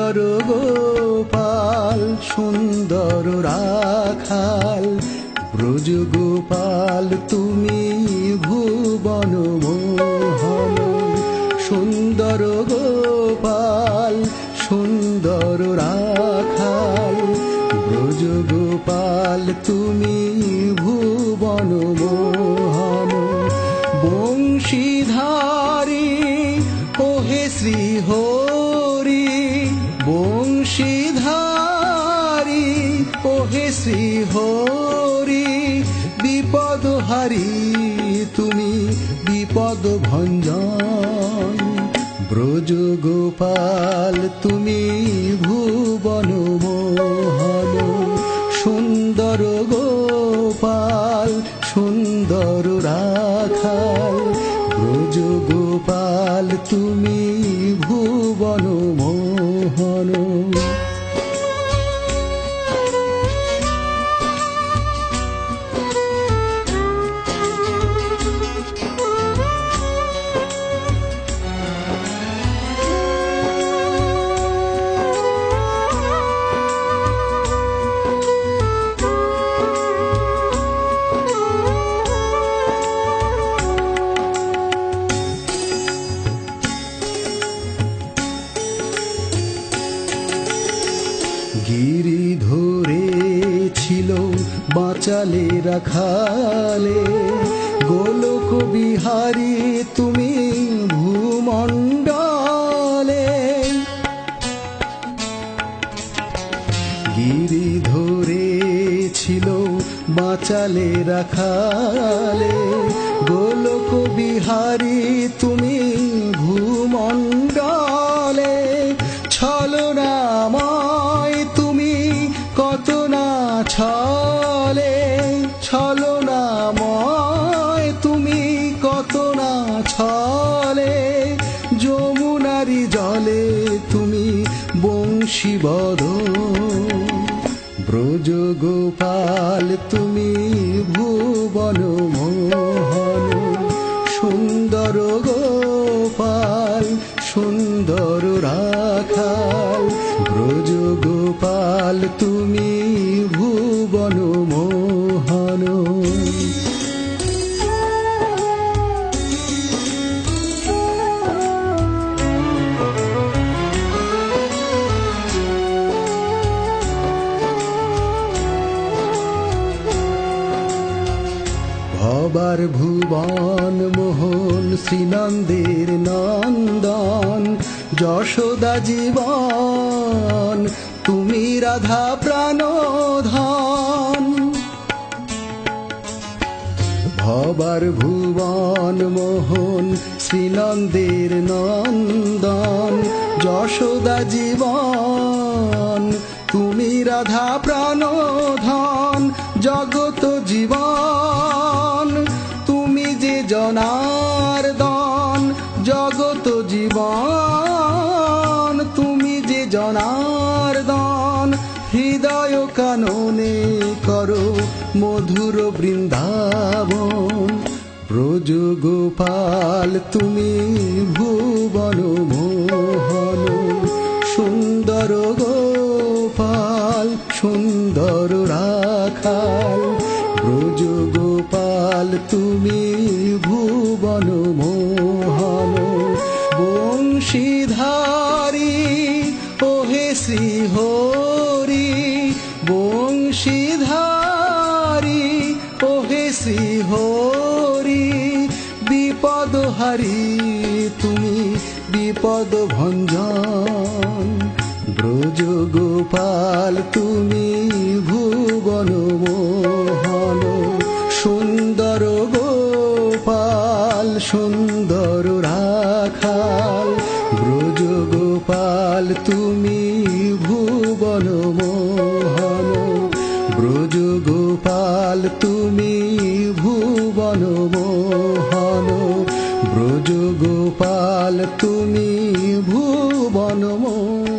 সুন্দর গোপাল সুন্দর রাখাল ব্রজ গোপাল তুমি ভুবন মোহন সুন্দর গোপাল সুন্দর রাখাল ব্রজ গোপাল তুমি ভুবন মোহন বংশীধারী ওহে শ্রী হরি বংশীধারী ওহে শ্রী হরি বিপদহারী তুমি বিপদ ভঞ্জন ব্রজ গোপাল তুমি ভুবন মোহন সুন্দর গোপাল সুন্দর রাখাল ব্রজ গোপাল তুমি ভুবন মোহন গিরি ধরে ছিল বাঁচালে রাখালে গোলক বিহারী তুমি ভূমণ্ডলে গিরি ধরে ছিল বাঁচালে রাখালে গোলক বিহারী তুমি ভূমণ্ডলে ছলনাময় তুমি কত না ছলে ছলনাময় তুমি কত না ছলে যমুনারি জলে তুমি বংশীবদ ব্রজ গোপাল তুমি ভুবন মোহন সুন্দর গোপাল সুন্দর রাখাল ব্রজ গোপাল তুমি ভুবন মোহন ভবার ভুবন মোহন শ্রীনন্দের নন্দন যশোদা জীবন তুমি রাধা প্রাণধন ভবার ভুবন মোহন শ্রীনন্দের নন্দন যশোদা জীবন তুমি রাধা প্রাণধন জগত জীবন তুমি যে জনার্দন জগত জীবন তুমি যে জনার্দন হৃদয় কাননে করো মধুর বৃন্দাবন ব্রজ গোপাল তুমি ভুবন মোহন সুন্দর গোপাল সুন্দর রাখাল ব্রজ গোপাল তুমি ভুবন মোহন বংশীধারী ওহে শ্রী হরি বংশীধারী ওহে শ্রী হরি বিপদহারী তুমি বিপদ ভঞ্জন ব্রজ গোপাল তুমি ভুবন মোহন সুন্দর গোপাল সুন্দর রাখাল ব্রজ গোপাল তুমি ভুবন মোহন ব্রজ গোপাল তুমি ভুবন মোহন ব্রজ গোপাল তুমি ভুবন মোহন